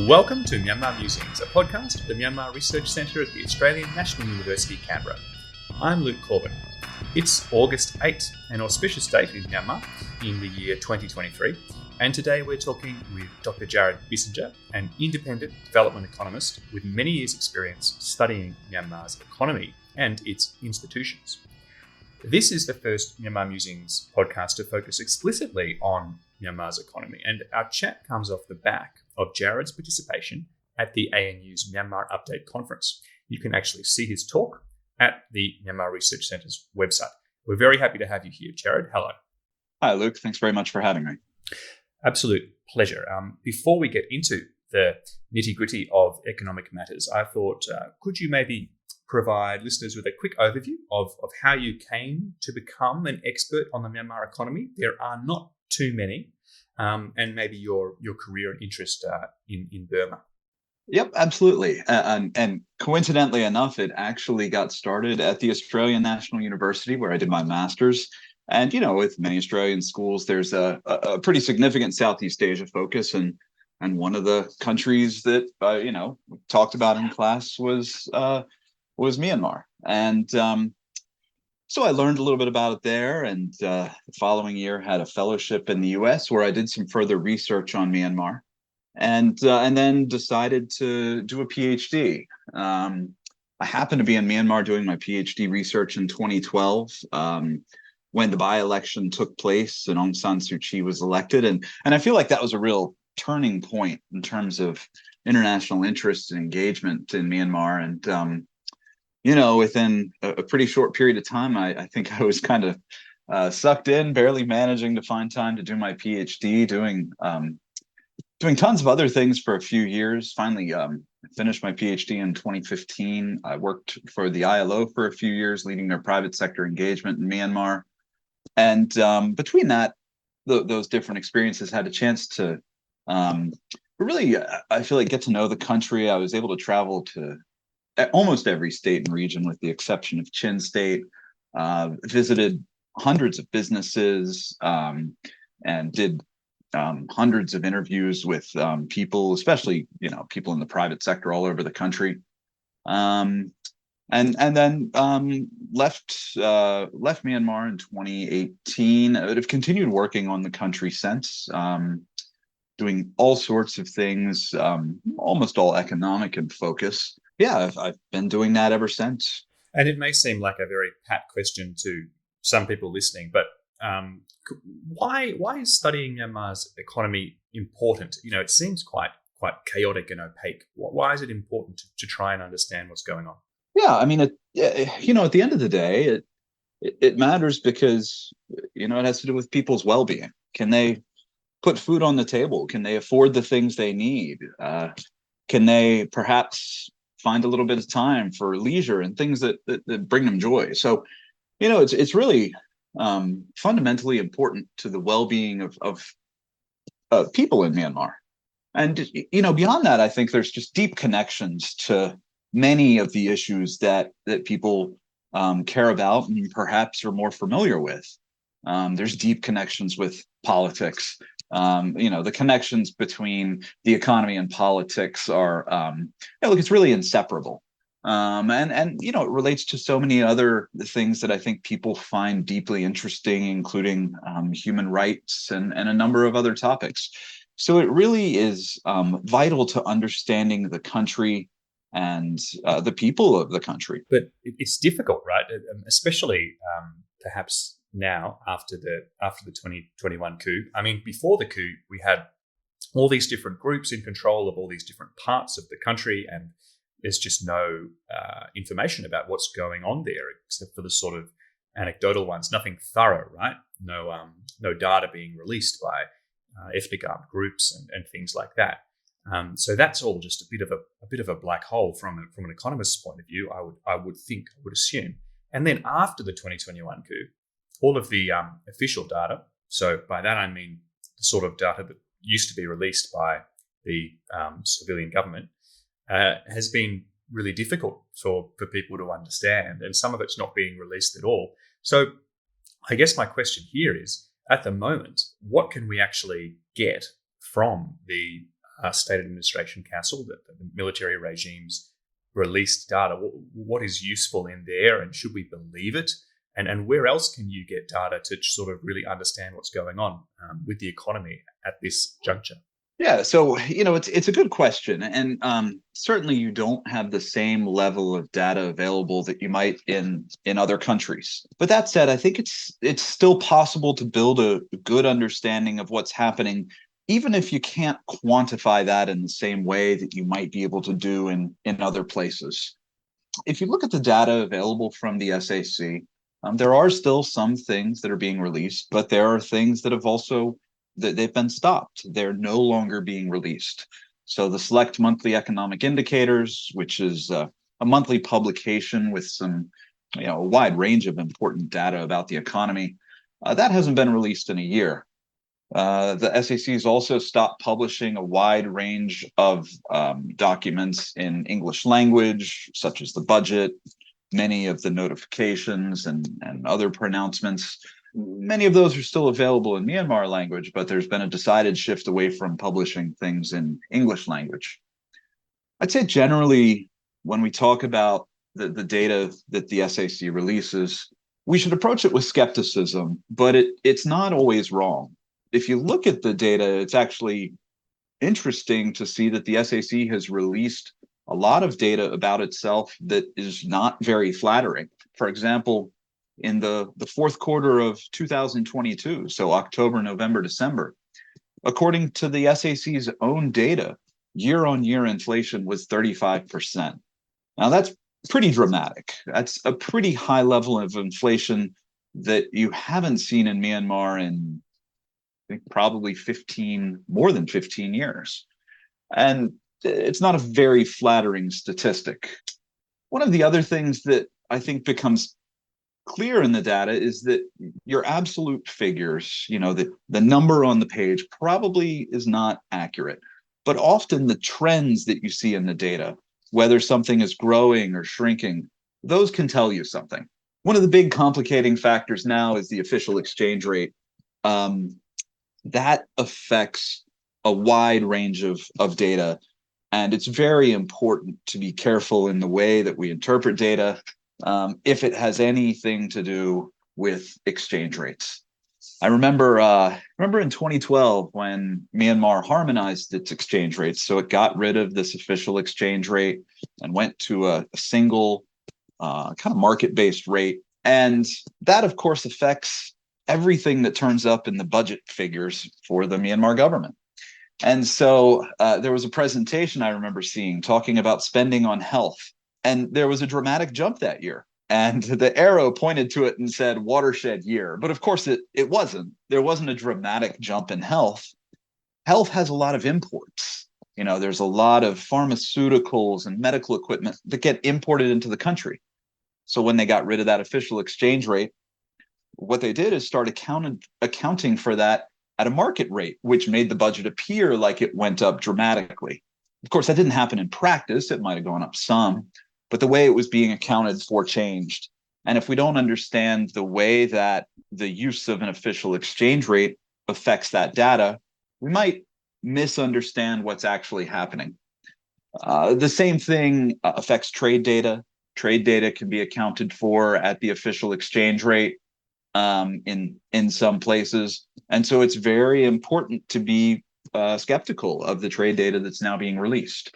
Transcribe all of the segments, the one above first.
Welcome to Myanmar Musings, a podcast of the Myanmar Research Centre at the Australian National University, Canberra. I'm Luke Corbett. It's August 8th, an auspicious date in Myanmar in the year 2023, and today we're talking with Dr. Jared Bissinger, an independent development economist with many years' experience studying Myanmar's economy and its institutions. This is the first Myanmar Musings podcast to focus explicitly on Myanmar's economy, and our chat comes off the back of Jared's participation at the ANU's Myanmar Update Conference. You can actually see his talk at the Myanmar Research Centre's website. We're very happy to have you here, Jared. Hello. Hi, Luke. Thanks very much for having me. Absolute pleasure. Before we get into the nitty-gritty of economic matters, I thought, could you maybe provide listeners with a quick overview of how you came to become an expert on the Myanmar economy? There are not too many, and maybe your career and interest in Burma. Yep, absolutely. And coincidentally enough, it actually got started at the Australian National University, where I did my master's. And, with many Australian schools, there's a pretty significant Southeast Asia focus. And one of the countries that, we talked about in class was Myanmar. And so I learned a little bit about it there, and the following year had a fellowship in the U.S. where I did some further research on Myanmar, and then decided to do a PhD. I happened to be in Myanmar doing my PhD research in 2012 when the by-election took place and Aung San Suu Kyi was elected, and I feel like that was a real turning point in terms of international interest and engagement in Myanmar. And within a pretty short period of time, I think I was kind of sucked in, barely managing to find time to do my PhD, doing tons of other things for a few years. Finally, finished my PhD in 2015. I worked for the ILO for a few years, leading their private sector engagement in Myanmar. And between that, those different experiences, had a chance to really, I feel like, get to know the country. I was able to travel to almost every state and region, with the exception of Chin State, visited hundreds of businesses, and did hundreds of interviews with people, especially people in the private sector all over the country, and then left Myanmar in 2018. I've continued working on the country since, doing all sorts of things, almost all economic in focus. Yeah, I've been doing that ever since. And it may seem like a very pat question to some people listening, but why is studying Myanmar's economy important? It seems quite chaotic and opaque. Why is it important to try and understand what's going on? Yeah, I mean, at the end of the day, it matters because it has to do with people's well-being. Can they put food on the table? Can they afford the things they need? Can they perhaps find a little bit of time for leisure and things that bring them joy? So, it's really fundamentally important to the well-being of people in Myanmar. And, beyond that, I think there's just deep connections to many of the issues that people care about and perhaps are more familiar with. There's deep connections with politics. The connections between the economy and politics are, it's really inseparable. And it relates to so many other things that I think people find deeply interesting, including human rights and a number of other topics. So it really is vital to understanding the country and the people of the country. But it's difficult, right? Especially perhaps now after the 2021 coup. I mean, before the coup, we had all these different groups in control of all these different parts of the country, and there's just no information about what's going on there, except for the sort of anecdotal ones. Nothing thorough, right? No data being released by ethnic armed groups and things like that. So that's all just a bit of a black hole from an economist's point of view. I would assume. And then after the 2021 coup, all of the official data, so by that I mean the sort of data that used to be released by the civilian government, has been really difficult for people to understand, and some of it's not being released at all. So I guess my question here is, at the moment, what can we actually get from the State Administration Council, that the military regimes released data. What is useful in there, and should we believe it? And where else can you get data to sort of really understand what's going on with the economy at this juncture? Yeah, so it's a good question, and certainly you don't have the same level of data available that you might in other countries. But that said, I think it's still possible to build a good understanding of what's happening, even if you can't quantify that in the same way that you might be able to do in other places. If you look at the data available from the SAC, there are still some things that are being released, but there are things that have also that they've been stopped. They're no longer being released. So the Select Monthly Economic Indicators, which is a monthly publication with some, a wide range of important data about the economy, that hasn't been released in a year. The SAC has also stopped publishing a wide range of documents in English language, such as the budget, many of the notifications and other pronouncements. Many of those are still available in Myanmar language, but there's been a decided shift away from publishing things in English language. I'd say generally, when we talk about the data that the SAC releases, we should approach it with skepticism, but it's not always wrong. If you look at the data, it's actually interesting to see that the SAC has released a lot of data about itself that is not very flattering. For example, in the fourth quarter of 2022, so October, November, December, according to the SAC's own data, year-on-year inflation was 35%. Now, that's pretty dramatic. That's a pretty high level of inflation that you haven't seen in Myanmar in, I think, probably more than 15 years. And it's not a very flattering statistic. One of the other things that I think becomes clear in the data is that your absolute figures, the number on the page probably is not accurate, but often the trends that you see in the data, whether something is growing or shrinking, those can tell you something. One of the big complicating factors now is the official exchange rate. That affects a wide range of data, and it's very important to be careful in the way that we interpret data if it has anything to do with exchange rates. I remember in 2012 when Myanmar harmonized its exchange rates, so it got rid of this official exchange rate and went to a single kind of market-based rate, and that of course affects everything that turns up in the budget figures for the Myanmar government. And so there was a presentation I remember seeing talking about spending on health. And there was a dramatic jump that year. And the arrow pointed to it and said watershed year. But of course, it wasn't. There wasn't a dramatic jump in health. Health has a lot of imports. There's a lot of pharmaceuticals and medical equipment that get imported into the country. So when they got rid of that official exchange rate, what they did is start accounting for that at a market rate, which made the budget appear like it went up dramatically. Of course, that didn't happen in practice. It might have gone up some, but the way it was being accounted for changed. And if we don't understand the way that the use of an official exchange rate affects that data, we might misunderstand what's actually happening. The same thing affects trade data. Trade data can be accounted for at the official exchange rate in some places. And so it's very important to be skeptical of the trade data that's now being released.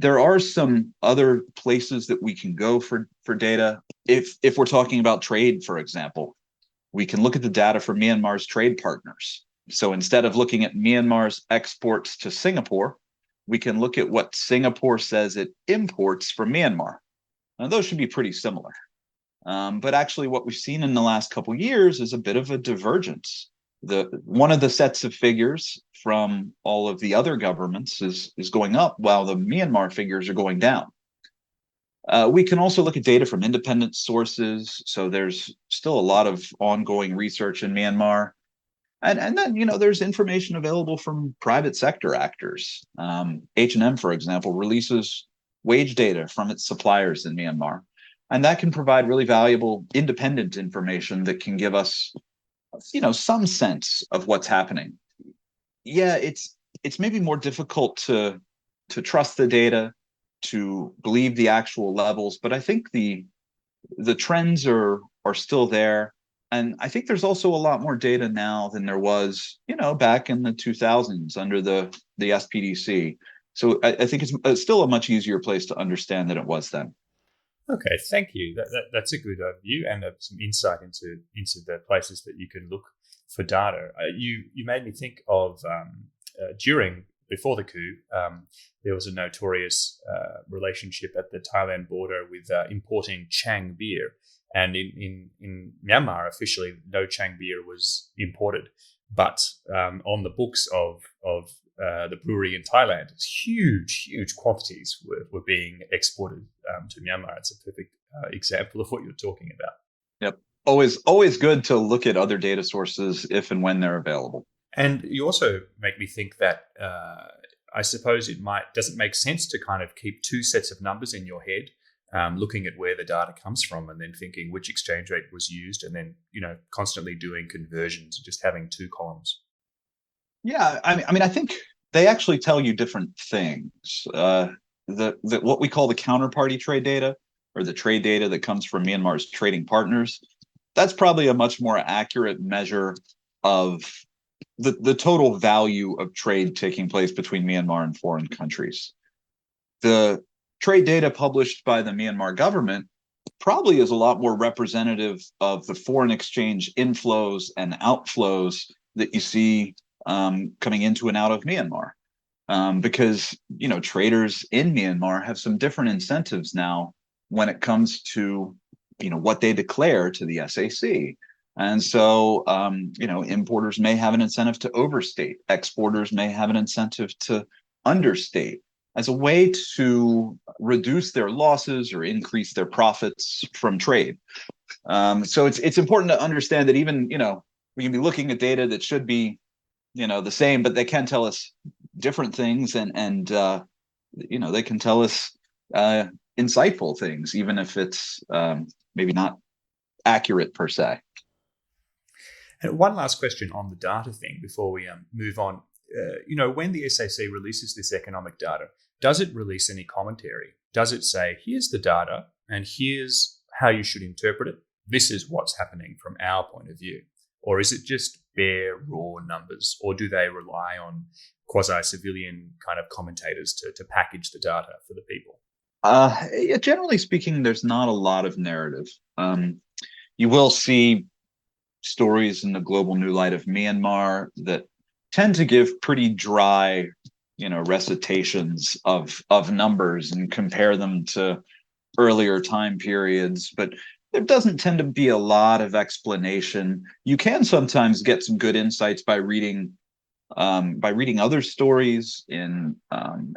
There are some other places that we can go for data. If we're talking about trade, for example, we can look at the data for Myanmar's trade partners. So instead of looking at Myanmar's exports to Singapore, we can look at what Singapore says it imports from Myanmar. Now, those should be pretty similar. But actually, what we've seen in the last couple of years is a bit of a divergence. One of the sets of figures from all of the other governments is going up, while the Myanmar figures are going down. We can also look at data from independent sources. So there's still a lot of ongoing research in Myanmar. And then, there's information available from private sector actors. H&M, for example, releases wage data from its suppliers in Myanmar. And that can provide really valuable independent information that can give us, some sense of what's happening. Yeah, it's maybe more difficult to trust the data, to believe the actual levels. But I think the trends are still there. And I think there's also a lot more data now than there was, back in the 2000s under the SPDC. So I think it's still a much easier place to understand than it was then. Okay, thank you. That's a good overview and some insight into the places that you can look for data. You made me think of before the coup, there was a notorious relationship at the Thailand border with importing Chang beer. And in Myanmar, officially, no Chang beer was imported. But on the books of the brewery in Thailand, huge quantities were being exported to Myanmar. It's a perfect example of what you're talking about. Yep. Always good to look at other data sources if and when they're available. And you also make me think that I suppose doesn't make sense to kind of keep two sets of numbers in your head, looking at where the data comes from and then thinking which exchange rate was used and then, constantly doing conversions and just having two columns. Yeah, I mean, I think they actually tell you different things. The what we call the counterparty trade data, or the trade data that comes from Myanmar's trading partners, that's probably a much more accurate measure of the total value of trade taking place between Myanmar and foreign countries. The trade data published by the Myanmar government probably is a lot more representative of the foreign exchange inflows and outflows that you see coming into and out of Myanmar. Because, traders in Myanmar have some different incentives now when it comes to, what they declare to the SAC. And so, importers may have an incentive to overstate. Exporters may have an incentive to understate as a way to reduce their losses or increase their profits from trade. So it's important to understand that even, we can be looking at data that should be, the same, but they can tell us different things and they can tell us insightful things, even if it's maybe not accurate per se. And one last question on the data thing before we move on. When the SAC releases this economic data, does it release any commentary? Does it say, here's the data and here's how you should interpret it? This is what's happening from our point of view. Or is it just bare, raw numbers? Or do they rely on quasi-civilian kind of commentators to package the data for the people? Generally speaking, there's not a lot of narrative. You will see stories in the Global New Light of Myanmar that tend to give pretty dry, recitations of numbers and compare them to earlier time periods, but there doesn't tend to be a lot of explanation. You can sometimes get some good insights by reading other stories in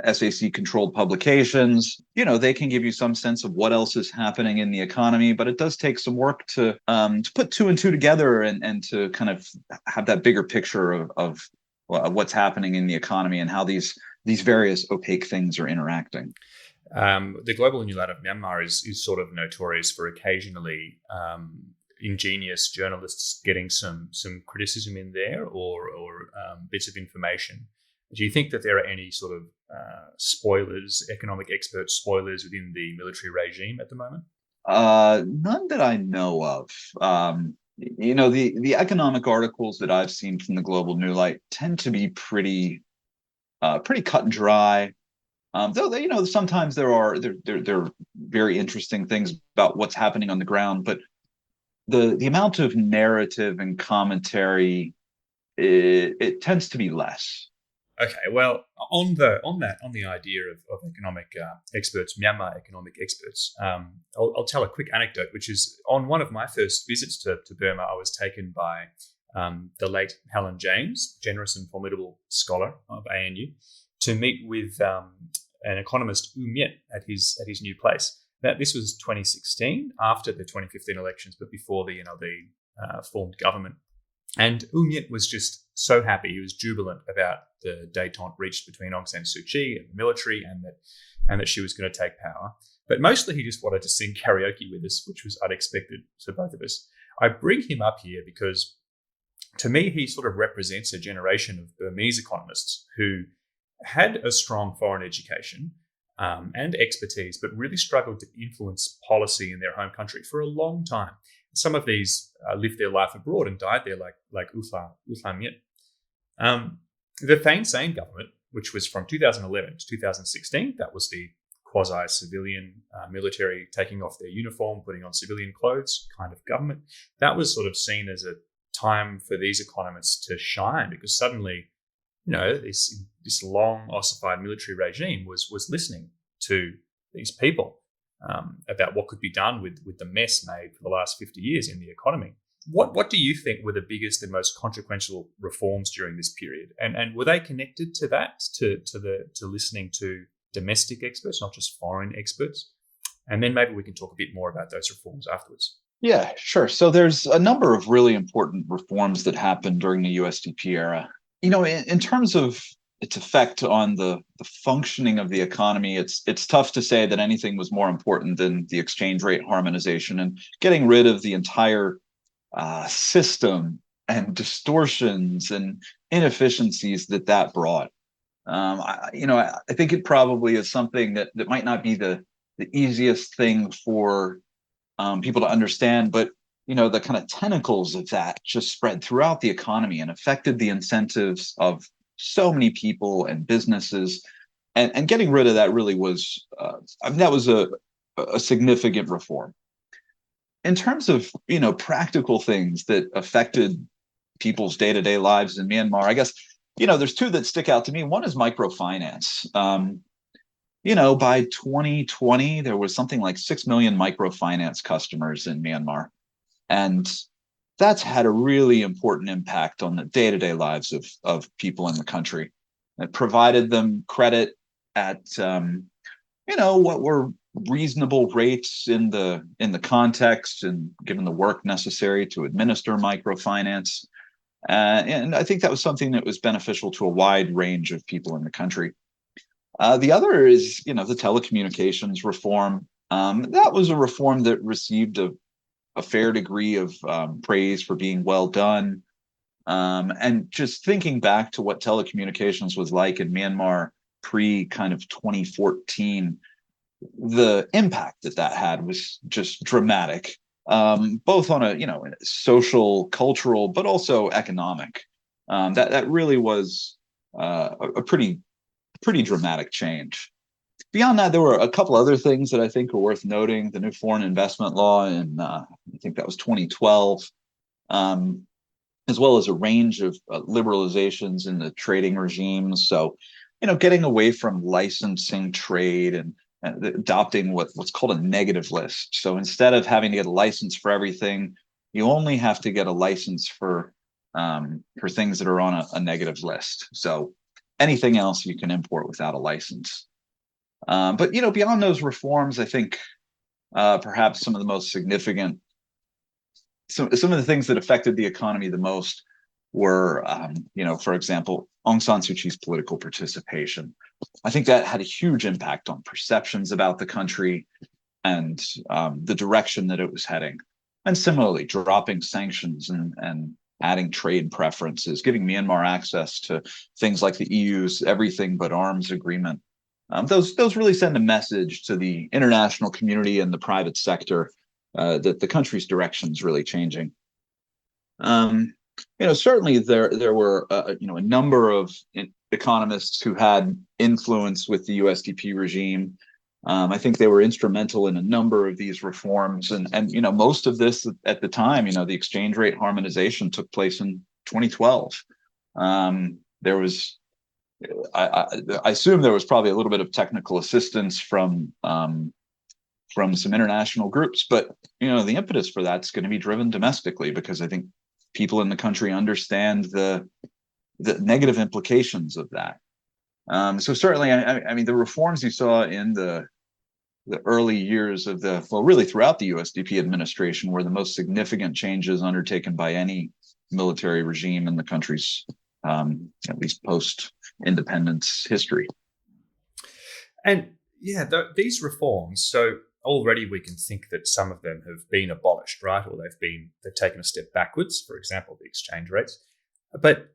SAC-controlled publications. They can give you some sense of what else is happening in the economy, but it does take some work to put two and two together and to kind of have that bigger picture of what's happening in the economy and how these various opaque things are interacting. The Global New Light of Myanmar is sort of notorious for occasionally ingenious journalists getting some criticism in there or bits of information. Do you think that there are any sort of spoilers, economic expert spoilers within the military regime at the moment? None that I know of. The economic articles that I've seen from the Global New Light tend to be pretty cut and dry. Though they, sometimes there are very interesting things about what's happening on the ground, but the amount of narrative and commentary it tends to be less. Okay, well, on the idea of economic experts, Myanmar economic experts, I'll tell a quick anecdote, which is on one of my first visits to Burma, I was taken by the late Helen James, generous and formidable scholar of ANU, to meet with an economist, U Myint, at his new place. Now, this was 2016, after the 2015 elections, but before the NLD formed government. And U Myint was just so happy. He was jubilant about the détente reached between Aung San Suu Kyi and the military, and that she was going to take power. But mostly he just wanted to sing karaoke with us, which was unexpected to both of us. I bring him up here because to me, he sort of represents a generation of Burmese economists who had a strong foreign education and expertise, but really struggled to influence policy in their home country for a long time. Some of these lived their life abroad and died there, like U Thant Myint. The Thein Sein government, which was from 2011 to 2016, that was the quasi-civilian military taking off their uniform, putting on civilian clothes kind of government. That was sort of seen as a time for these economists to shine, because suddenly, this long ossified military regime was listening to these people about what could be done with the mess made for the last 50 years in the economy. What do you think were the biggest and most consequential reforms during this period? And were they connected to that, to listening to domestic experts, not just foreign experts? And then maybe we can talk a bit more about those reforms afterwards. Yeah, sure. So there's a number of really important reforms that happened during the USDP era. In terms of its effect on the functioning of the economy, it's tough to say that anything was more important than the exchange rate harmonization and getting rid of the entire system and distortions and inefficiencies that brought. I think it probably is something that might not be the easiest thing for people to understand, but the kind of tentacles of that just spread throughout the economy and affected the incentives of so many people and businesses, and getting rid of that really was that was a significant reform. In terms of practical things that affected people's day-to-day lives in Myanmar, I guess there's two that stick out to me. One is microfinance. By 2020, there was something like 6 million microfinance customers in Myanmar. And that's had a really important impact on the day-to-day lives of people in the country. It provided them credit at, what were reasonable rates in the context and given the work necessary to administer microfinance. And I think that was something that was beneficial to a wide range of people in the country. The other is, the telecommunications reform. That was a reform that received a fair degree of praise for being well done. And just thinking back to what telecommunications was like in Myanmar pre kind of 2014, the impact that had was just dramatic, both on a social, cultural, but also economic. That really was a pretty dramatic change. Beyond that, there were a couple other things that I think are worth noting. The new foreign investment law in, I think that was 2012, as well as a range of liberalizations in the trading regimes. So, getting away from licensing trade and adopting what's called a negative list. So instead of having to get a license for everything, you only have to get a license for things that are on a negative list. So anything else you can import without a license. But beyond those reforms, I think perhaps some of the most significant, some of the things that affected the economy the most were, for example, Aung San Suu Kyi's political participation. I think that had a huge impact on perceptions about the country and the direction that it was heading. And similarly, dropping sanctions and adding trade preferences, giving Myanmar access to things like the EU's Everything But Arms agreement. Those really send a message to the international community and the private sector that the country's direction is really changing. Certainly there were a number of economists who had influence with the USDP regime. I think they were instrumental in a number of these reforms, and most of this at the time, the exchange rate harmonization took place in 2012. There was, I assume there was probably a little bit of technical assistance from some international groups, but the impetus for that's going to be driven domestically, because I think people in the country understand the negative implications of that. So certainly, I mean, the reforms you saw in the early years of really throughout the USDP administration were the most significant changes undertaken by any military regime in the country's, at least post-independence history. And yeah, these reforms, so already we can think that some of them have been abolished, right? Or they've taken a step backwards. For example, the exchange rates. But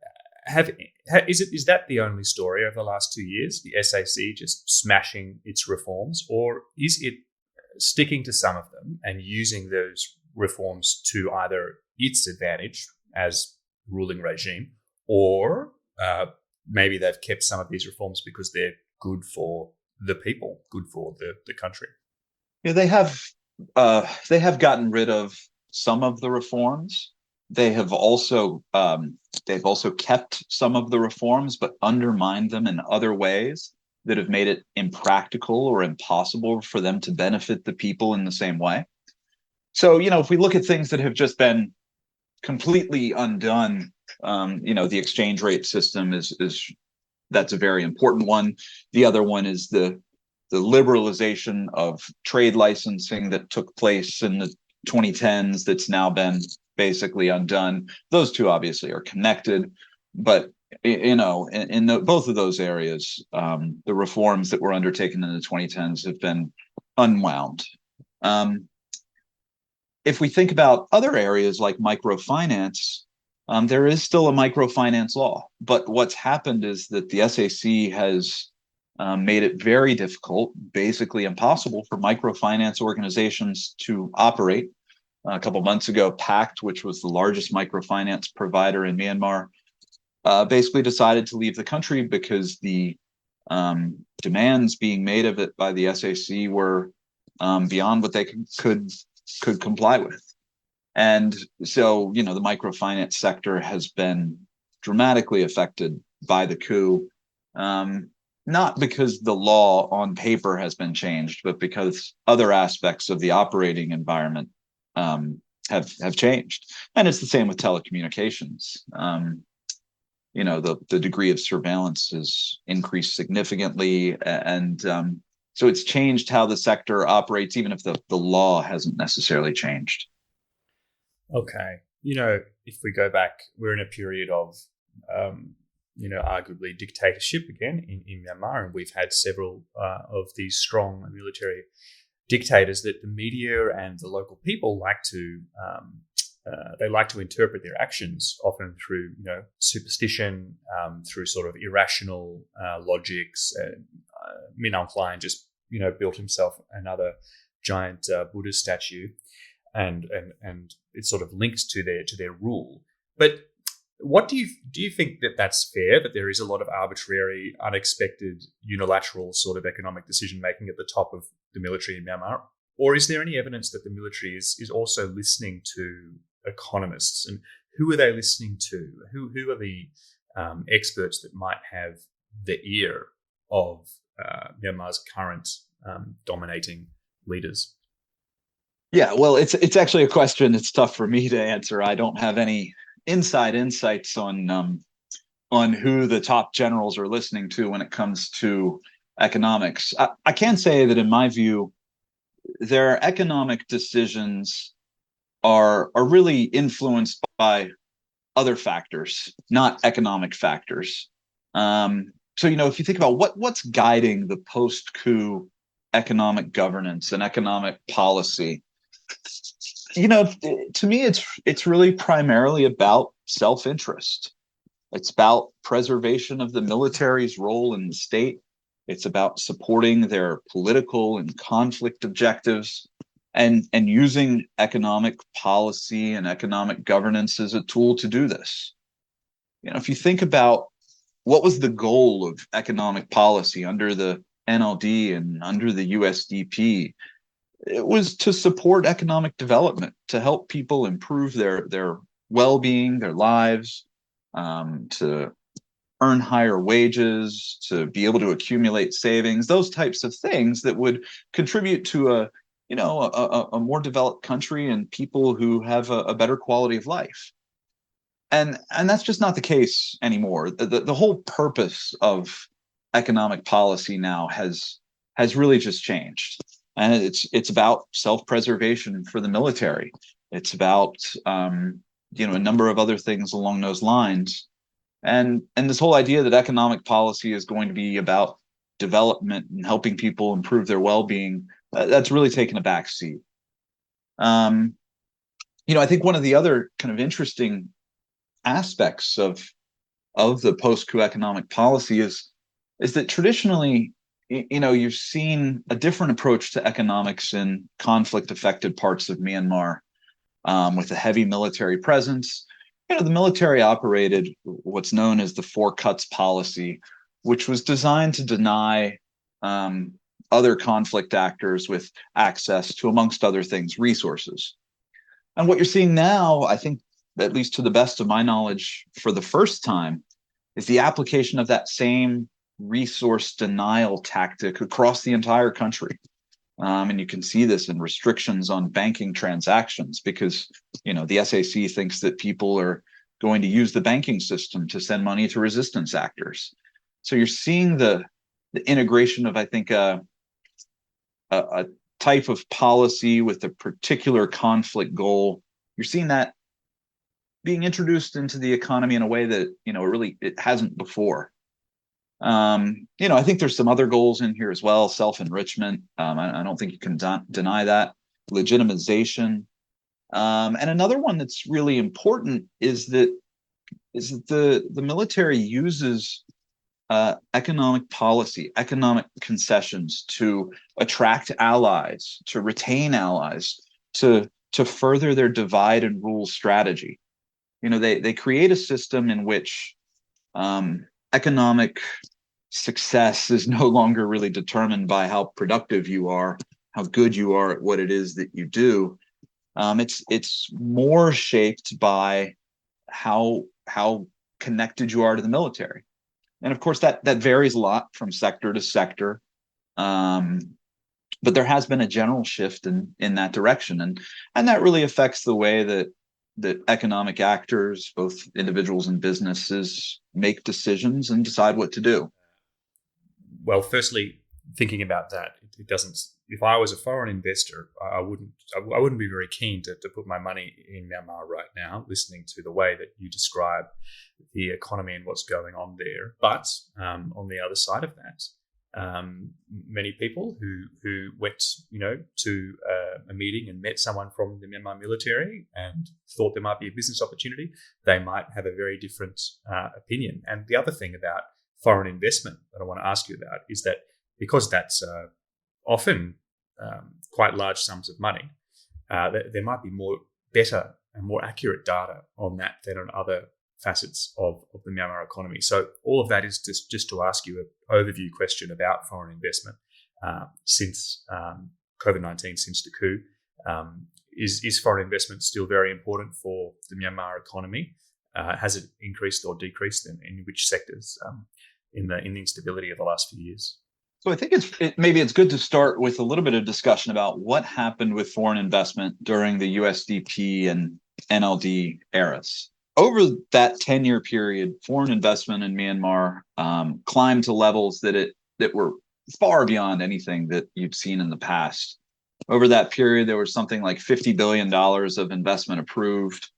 is that the only story over the last 2 years? The SAC just smashing its reforms, or is it sticking to some of them and using those reforms to either its advantage as ruling regime, or maybe they've kept some of these reforms because they're good for the people, good for the country? Yeah, they have gotten rid of some of the reforms. They've also kept some of the reforms, but undermined them in other ways that have made it impractical or impossible for them to benefit the people in the same way. So, if we look at things that have just been completely undone, the exchange rate system is that's a very important one. The other one is the liberalization of trade licensing that took place in the 2010s that's now been basically undone. Those two obviously are connected, but in both of those areas, the reforms that were undertaken in the 2010s have been unwound. If we think about other areas like microfinance, there is still a microfinance law, but what's happened is that the SAC has made it very difficult, basically impossible, for microfinance organizations to operate. A couple months ago, Pact, which was the largest microfinance provider in Myanmar, basically decided to leave the country because the demands being made of it by the SAC were beyond what they could comply with. And so, the microfinance sector has been dramatically affected by the coup, not because the law on paper has been changed, but because other aspects of the operating environment have changed. And it's the same with telecommunications. The degree of surveillance has increased significantly, and so it's changed how the sector operates, even if the law hasn't necessarily changed. Okay. If we go back, we're in a period of, arguably dictatorship again in Myanmar, and we've had several of these strong military dictators that the media and the local people like to interpret their actions, often through superstition, through sort of irrational logics. Min Aung Hlaing just built himself another giant Buddha statue, and it's sort of linked to their rule. But what do you think that's fair, that there is a lot of arbitrary, unexpected, unilateral sort of economic decision making at the top of the military in Myanmar? Or is there any evidence that the military is also listening to economists? And who are they listening to? Who are the experts that might have the ear of Myanmar's current dominating leaders? Yeah, well, it's actually a question it's tough for me to answer. I don't have any inside insights on who the top generals are listening to when it comes to economics. I can say that in my view, their economic decisions are really influenced by other factors, not economic factors. So if you think about what's guiding the post-coup economic governance and economic policy, to me, it's really primarily about self-interest. It's about preservation of the military's role in the state. It's about supporting their political and conflict objectives, and using economic policy and economic governance as a tool to do this. If you think about what was the goal of economic policy under the NLD and under the USDP, it was to support economic development, to help people improve their well-being, their lives, to earn higher wages, to be able to accumulate savings, those types of things that would contribute to a more developed country and people who have a better quality of life. And that's just not the case anymore. The whole purpose of economic policy now has really just changed. And it's about self-preservation for the military. It's about a number of other things along those lines. And this whole idea that economic policy is going to be about development and helping people improve their well-being, that's really taken a back seat. I think one of the other kind of interesting aspects of the post-coup economic policy is that traditionally, you've seen a different approach to economics in conflict-affected parts of Myanmar, with a heavy military presence. The military operated what's known as the Four Cuts policy, which was designed to deny other conflict actors with access to, amongst other things, resources. And what you're seeing now, I think, at least to the best of my knowledge, for the first time, is the application of that same resource denial tactic across the entire country. And you can see this in restrictions on banking transactions because, the SAC thinks that people are going to use the banking system to send money to resistance actors. So you're seeing the integration of, I think, a type of policy with a particular conflict goal. You're seeing that being introduced into the economy in a way that, it hasn't before. I think there's some other goals in here as well. Self-enrichment. I don't think you can deny that. Legitimization. And another one that's really important is that the military uses economic policy, economic concessions to attract allies, to retain allies, to further their divide and rule strategy. They create a system in which economic success is no longer really determined by how productive you are, how good you are at what it is that you do. It's more shaped by how connected you are to the military. And of course, that varies a lot from sector to sector. But there has been a general shift in that direction. And that really affects the way that economic actors, both individuals and businesses, make decisions and decide what to do. Well, firstly, thinking about that, it doesn't. If I was a foreign investor, I wouldn't be very keen to put my money in Myanmar right now, listening to the way that you describe the economy and what's going on there. But on the other side of that, many people who went, to a meeting and met someone from the Myanmar military and thought there might be a business opportunity, they might have a very different opinion. And the other thing about foreign investment that I want to ask you about is that because that's often quite large sums of money, there might be better and more accurate data on that than on other facets of the Myanmar economy. So all of that is just to ask you an overview question about foreign investment since COVID-19, since the coup. Is foreign investment still very important for the Myanmar economy? Has it increased or decreased, and in which sectors in the instability of the last few years? So I think maybe it's good to start with a little bit of discussion about what happened with foreign investment during the USDP and NLD eras. Over that 10-year period, foreign investment in Myanmar climbed to levels that were far beyond anything that you'd seen in the past. Over that period, there was something like $50 billion of investment approved.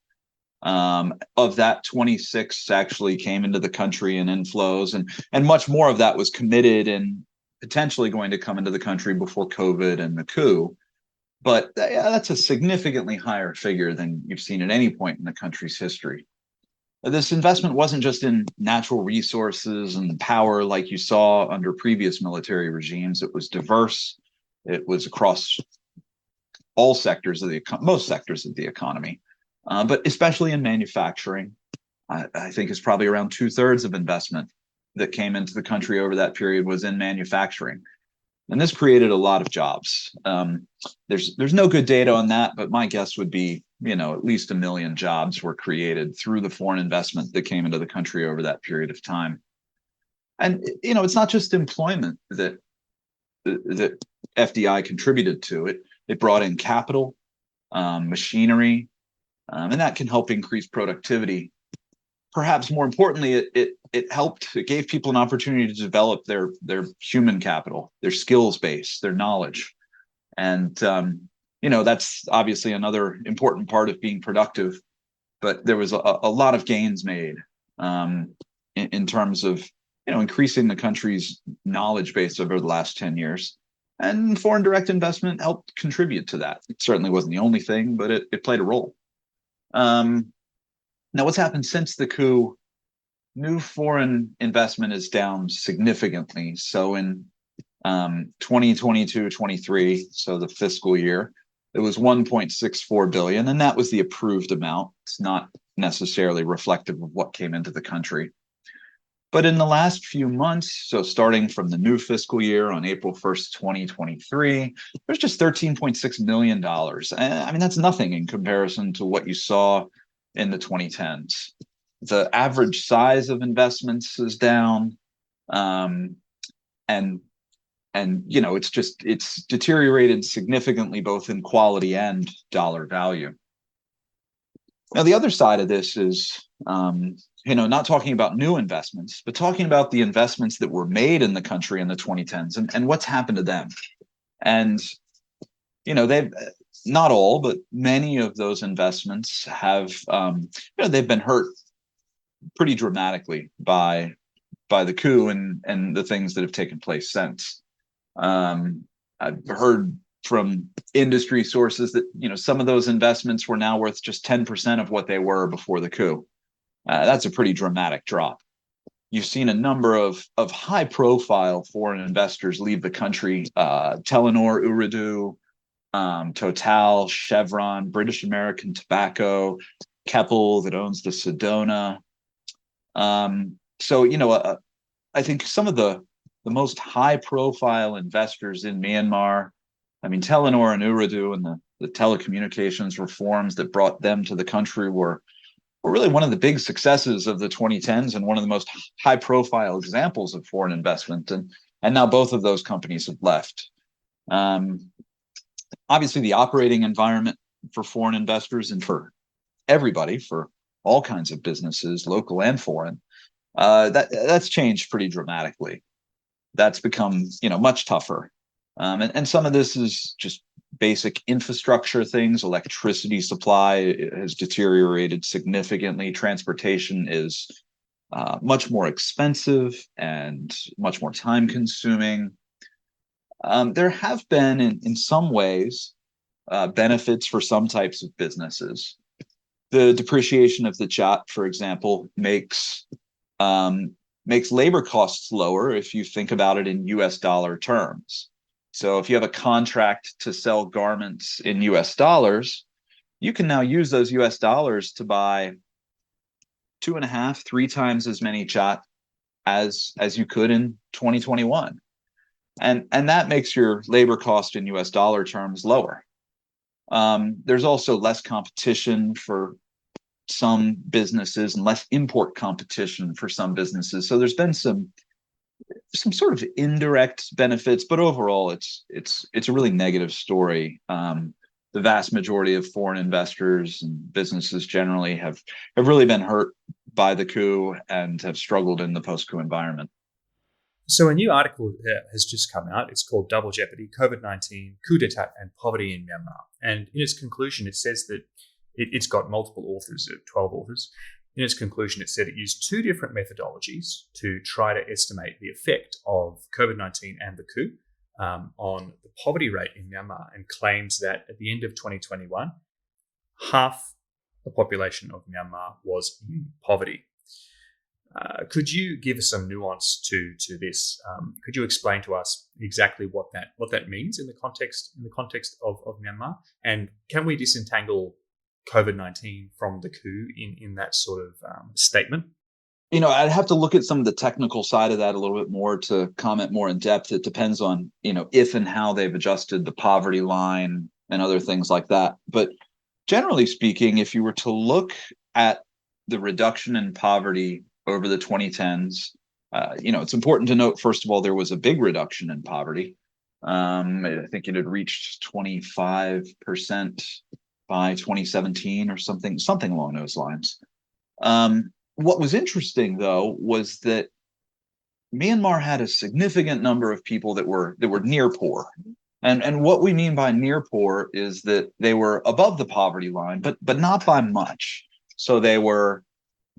Of that, 26 actually came into the country in inflows, and much more of that was committed and potentially going to come into the country before COVID and the coup. But that's a significantly higher figure than you've seen at any point in the country's history. This investment wasn't just in natural resources and power like you saw under previous military regimes. It was diverse. It was across all sectors of most sectors of the economy, but especially in manufacturing. I think it's probably around 2/3 of investment that came into the country over that period was in manufacturing. And this created a lot of jobs. There's no good data on that, but my guess would be, at least 1 million jobs were created through the foreign investment that came into the country over that period of time. And, it's not just employment that FDI contributed to. It brought in capital, machinery, and that can help increase productivity. Perhaps more importantly, it gave people an opportunity to develop their human capital, their skills base, their knowledge. And, that's obviously another important part of being productive. But there was a lot of gains made in terms of, increasing the country's knowledge base over the last 10 years. And foreign direct investment helped contribute to that. It certainly wasn't the only thing, but it played a role. Now, what's happened since the coup? New foreign investment is down significantly. So in 2022-23, so the fiscal year, it was 1.64 billion, and that was the approved amount. It's not necessarily reflective of what came into the country. But in the last few months, so starting from the new fiscal year on April 1st, 2023, there's just $13.6 million. I mean, that's nothing in comparison to what you saw in the 2010s. The average size of investments is down. And it's deteriorated significantly both in quality and dollar value. Now, the other side of this is, not talking about new investments, but talking about the investments that were made in the country in the 2010s and what's happened to them. And, they've not all, but many of those investments have, they've been hurt pretty dramatically by the coup and the things that have taken place since. I've heard from industry sources that some of those investments were now worth just 10% of what they were before the coup. That's a pretty dramatic drop. You've seen a number of high-profile foreign investors leave the country: Telenor, Ooredoo, Total, Chevron, British American Tobacco, Keppel that owns the Sedona. I think some of the most high-profile investors in Myanmar, I mean, Telenor and Ooredoo and the telecommunications reforms that brought them to the country were really one of the big successes of the 2010s and one of the most high-profile examples of foreign investment. And now both of those companies have left. Obviously, the operating environment for foreign investors and for everybody, for all kinds of businesses, local and foreign, that's changed pretty dramatically. That's become, much tougher. And some of this is just basic infrastructure things. Electricity supply has deteriorated significantly. Transportation is much more expensive and much more time consuming. There have been, in some ways, benefits for some types of businesses. The depreciation of the kyat, for example, makes labor costs lower if you think about it in US dollar terms. So if you have a contract to sell garments in US dollars, you can now use those US dollars to buy 2.5, 3 times as many kyat as you could in 2021. And that makes your labor cost in US dollar terms lower. There's also less competition for some businesses and less import competition for some businesses. So there's been some sort of indirect benefits, but overall it's a really negative story. The vast majority of foreign investors and businesses generally have really been hurt by the coup and have struggled in the post-coup environment. So a new article has just come out. It's called Double Jeopardy, COVID-19, Coup d'etat and Poverty in Myanmar. And in its conclusion, it says that it's got multiple authors, 12 authors. In its conclusion, it said it used 2 different methodologies to try to estimate the effect of COVID-19 and the coup on the poverty rate in Myanmar, and claims that at the end of 2021, half the population of Myanmar was in poverty. Could you give us some nuance to this? Could you explain to us exactly what that means in the context of Myanmar? And can we disentangle COVID-19 from the coup in that sort of statement? I'd have to look at some of the technical side of that a little bit more to comment more in depth. It depends on, if and how they've adjusted the poverty line and other things like that. But generally speaking, if you were to look at the reduction in poverty over the 2010s, it's important to note, first of all, there was a big reduction in poverty. I think it had reached 25% by 2017 or something along those lines. What was interesting, though, was that Myanmar had a significant number of people that were near poor. And what we mean by near poor is that they were above the poverty line, but not by much. So they were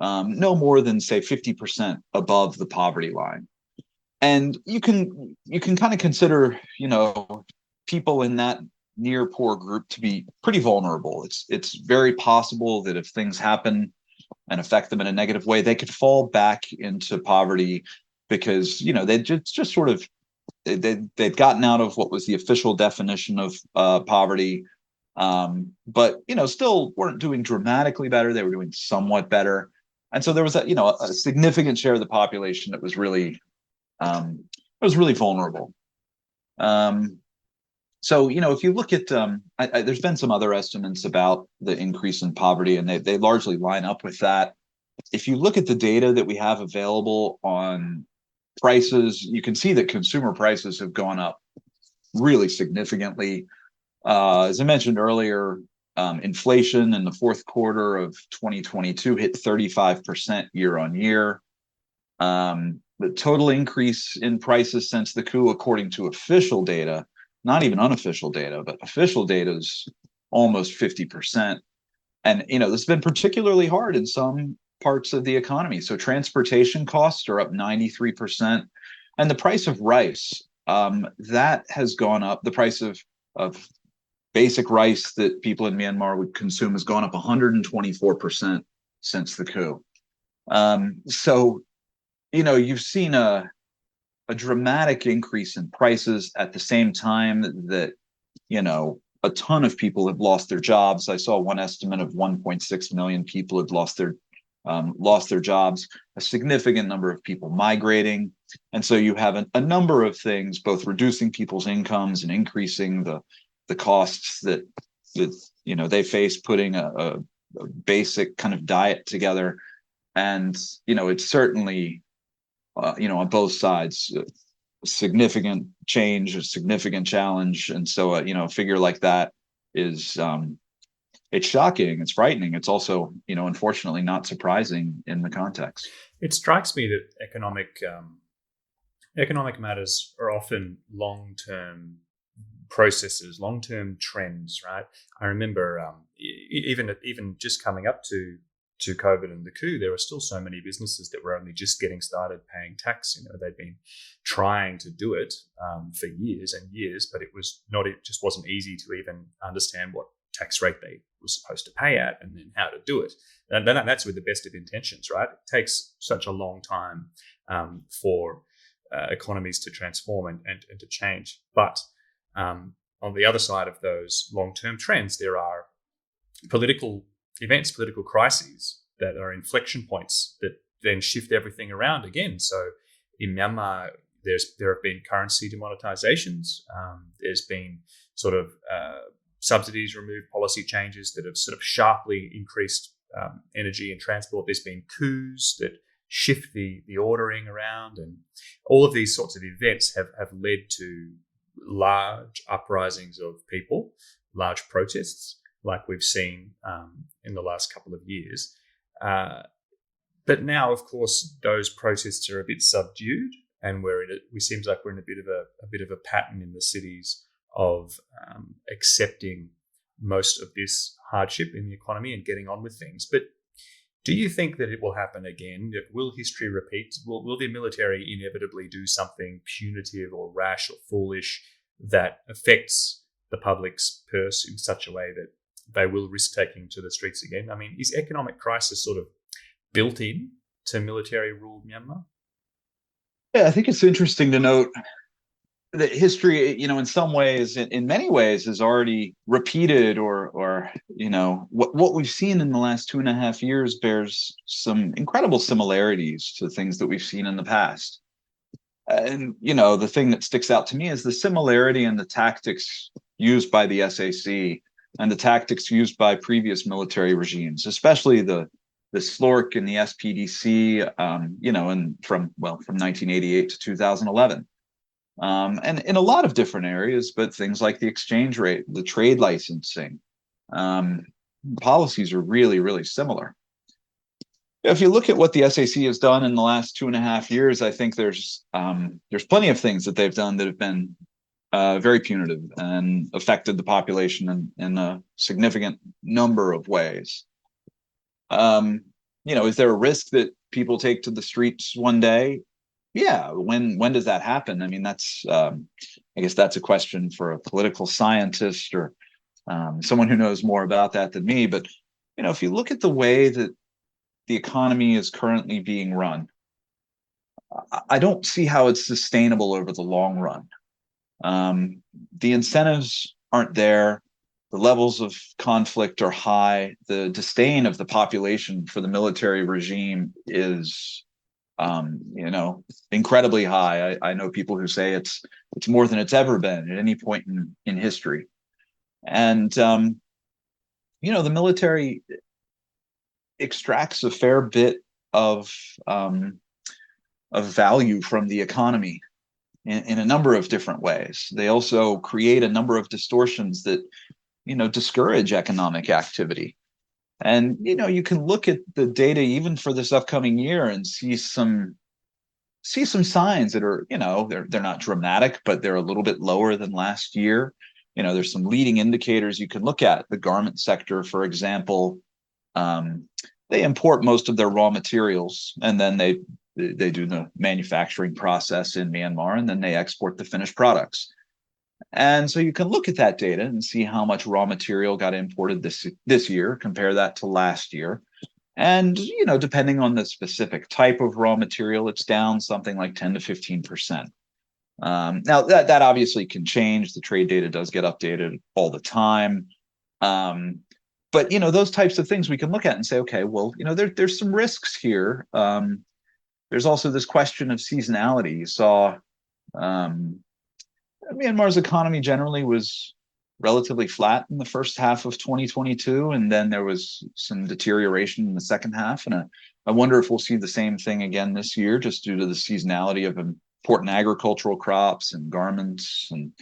no more than say 50% above the poverty line. And you can kind of consider, people in that near poor group to be pretty vulnerable. It's very possible that if things happen and affect them in a negative way, they could fall back into poverty because they just sort of they'd gotten out of what was the official definition of poverty, but still weren't doing dramatically better. They were doing somewhat better, and so there was a significant share of the population that was really vulnerable. So if you look at there's been some other estimates about the increase in poverty, and they largely line up with that. If you look at the data that we have available on prices, you can see that consumer prices have gone up really significantly. As I mentioned earlier, inflation in the fourth quarter of 2022 hit 35% year on year. The total increase in prices since the coup, according to official data, not even unofficial data, but official data, is almost 50%. And this has been particularly hard in some parts of the economy. So transportation costs are up 93%, and the price of rice, that has gone up. The price of basic rice that people in Myanmar would consume has gone up 124% since the coup. So you've seen a dramatic increase in prices at the same time that a ton of people have lost their jobs. I saw one estimate of 1.6 million people had lost their jobs, a significant number of people migrating. And so you have a number of things, both reducing people's incomes and increasing the costs that they face putting a basic kind of diet together. And it's certainly on both sides a significant change, a significant challenge. And so a figure like that is it's shocking, it's frightening. It's also, unfortunately not surprising in the context. It strikes me that economic matters are often long-term processes, long-term trends, right? I remember even just coming up to COVID and the coup, there were still so many businesses that were only just getting started paying tax. They'd been trying to do it for years and years, but it just wasn't easy to even understand what tax rate they were supposed to pay at and then how to do it. And that's with the best of intentions, right? It takes such a long time for economies to transform and to change. But on the other side of those long-term trends, there are political events, political crises that are inflection points that then shift everything around again. So in Myanmar, there have been currency demonetizations. There's been sort of subsidies removed, policy changes that have sort of sharply increased energy and transport. There's been coups that shift the ordering around, and all of these sorts of events have led to large uprisings of people, large protests, like we've seen in the last couple of years. But now, of course, those protests are a bit subdued, and we seems like we're in a bit of a pattern in the cities of accepting most of this hardship in the economy and getting on with things. But do you think that it will happen again? Will history repeat? Will the military inevitably do something punitive or rash or foolish that affects the public's purse in such a way that they will risk taking to the streets again? I mean, is economic crisis sort of built in to military-ruled Myanmar? Yeah, I think it's interesting to note that history, in some ways, in many ways, is already repeated, or what we've seen in the last 2.5 years bears some incredible similarities to things that we've seen in the past. And the thing that sticks out to me is the similarity in the tactics used by the SAC and the tactics used by previous military regimes, especially the SLORC and the SPDC, and from 1988 to 2011. And in a lot of different areas, but things like the exchange rate, the trade licensing, policies are really, really similar. If you look at what the SAC has done in the last 2.5 years, I think there's plenty of things that they've done that have been very punitive and affected the population in a significant number of ways. is there a risk that people take to the streets one day? Yeah. When does that happen? I mean, that's I guess that's a question for a political scientist or someone who knows more about that than me. But if you look at the way that the economy is currently being run, I don't see how it's sustainable over the long run. The incentives aren't there. The levels of conflict are high. The disdain of the population for the military regime is, incredibly high. I know people who say it's more than it's ever been at any point in history. And the military extracts a fair bit of value from the economy in a number of different ways. They also create a number of distortions that discourage economic activity. And you can look at the data even for this upcoming year and see some signs that are they're not dramatic, but they're a little bit lower than last year. There's some leading indicators you can look at. The garment sector, for example, they import most of their raw materials, and then they do the manufacturing process in Myanmar, and then they export the finished products. And so you can look at that data and see how much raw material got imported this year, compare that to last year. And, depending on the specific type of raw material, it's down something like 10 to 15%. Now, that obviously can change. The trade data does get updated all the time. But, those types of things we can look at and say, okay, well, there's some risks here. There's also this question of seasonality. You saw Myanmar's economy generally was relatively flat in the first half of 2022, and then there was some deterioration in the second half. And I wonder if we'll see the same thing again this year, just due to the seasonality of important agricultural crops and garments and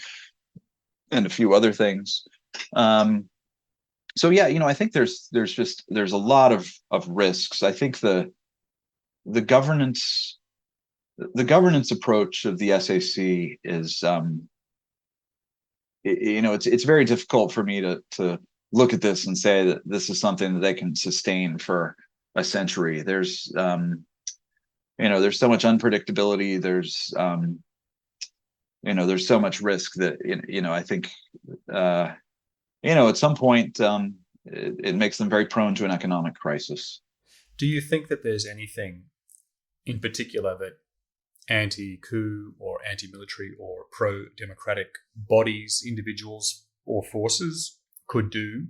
a few other things. So yeah, I think there's a lot of risks. I think the governance approach of the SAC is it's very difficult for me to look at this and say that this is something that they can sustain for a century. There's there's so much unpredictability. There's there's so much risk that I think at some point it makes them very prone to an economic crisis. Do you think that there's anything in particular that anti-coup or anti-military or pro-democratic bodies, individuals or forces could do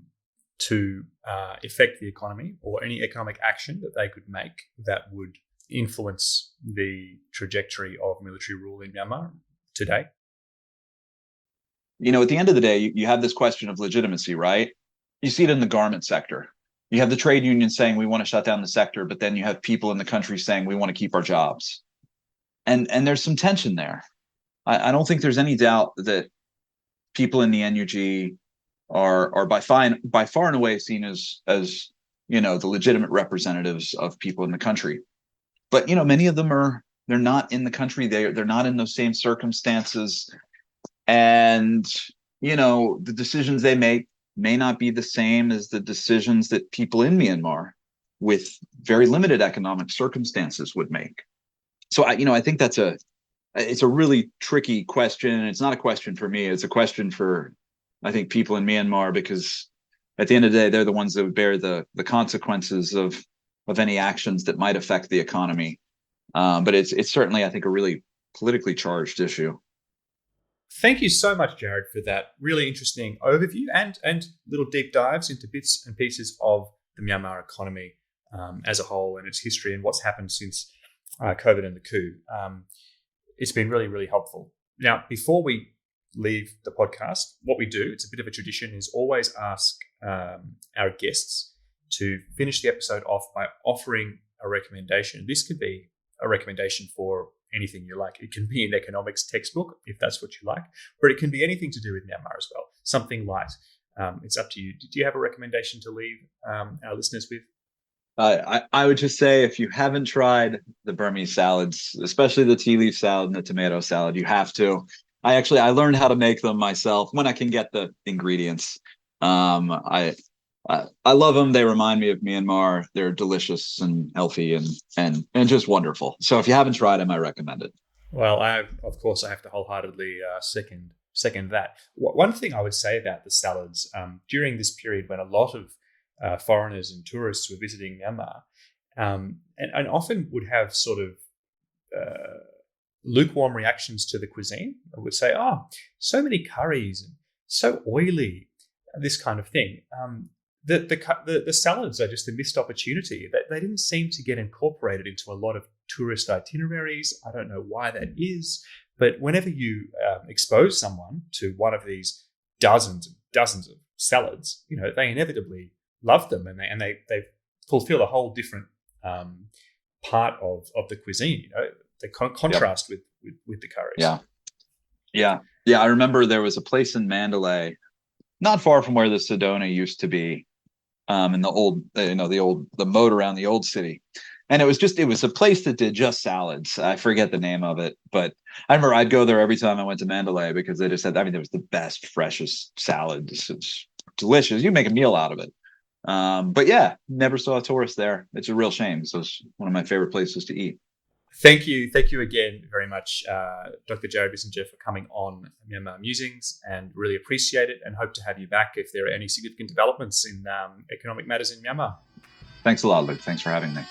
to affect the economy, or any economic action that they could make that would influence the trajectory of military rule in Myanmar today? At the end of the day, you have this question of legitimacy, right? You see it in the garment sector. You have the trade union saying we want to shut down the sector, but then you have people in the country saying we want to keep our jobs. And there's some tension there. I don't think there's any doubt that people in the NUG are by far and away seen as the legitimate representatives of people in the country. But many of them they're not in the country. They're not in those same circumstances, and the decisions they make may not be the same as the decisions that people in Myanmar with very limited economic circumstances would make. So I think it's a really tricky question. It's not a question for me. It's a question for, I think, people in Myanmar, because at the end of the day, they're the ones that would bear the consequences of any actions that might affect the economy. But it's certainly, I think, a really politically charged issue. Thank you so much, Jared, for that really interesting overview and little deep dives into bits and pieces of the Myanmar economy as a whole and its history and what's happened since COVID and the coup. It's been really, really helpful. Now, before we leave the podcast, what we do, it's a bit of a tradition, is always ask our guests to finish the episode off by offering a recommendation. This could be a recommendation for anything you like. It can be an economics textbook, if that's what you like, but it can be anything to do with Myanmar as well, something light. It's up to you. Do you have a recommendation to leave our listeners with? I would just say, if you haven't tried the Burmese salads, especially the tea leaf salad and the tomato salad, you have to. I learned how to make them myself when I can get the ingredients. I I love them. They remind me of Myanmar. They're delicious and healthy and just wonderful. So if you haven't tried them, I recommend it. Well, of course, I have to wholeheartedly second that. One thing I would say about the salads during this period when a lot of foreigners and tourists were visiting Myanmar, and often would have sort of lukewarm reactions to the cuisine. I would say, "Oh, so many curries and so oily," this kind of thing. The salads are just a missed opportunity. They didn't seem to get incorporated into a lot of tourist itineraries. I don't know why that is, but whenever you expose someone to one of these dozens and dozens of salads, they inevitably love them, and they fulfill a whole different part of the cuisine. They contrast with the curries. Yeah. I remember there was a place in Mandalay, not far from where the Sedona used to be, in the old, the moat around the old city. And it was a place that did just salads. I forget the name of it, but I remember I'd go there every time I went to Mandalay because they just said, it was the best, freshest salad. It's delicious. You make a meal out of it. But yeah, never saw a tourist there. It's a real shame. So it's one of my favorite places to eat. Thank you again very much, Dr. Jared Bissinger, for coming on Myanmar Musings, and really appreciate it, and hope to have you back if there are any significant developments in economic matters in Myanmar. Thanks a lot, Luke. Thanks for having me.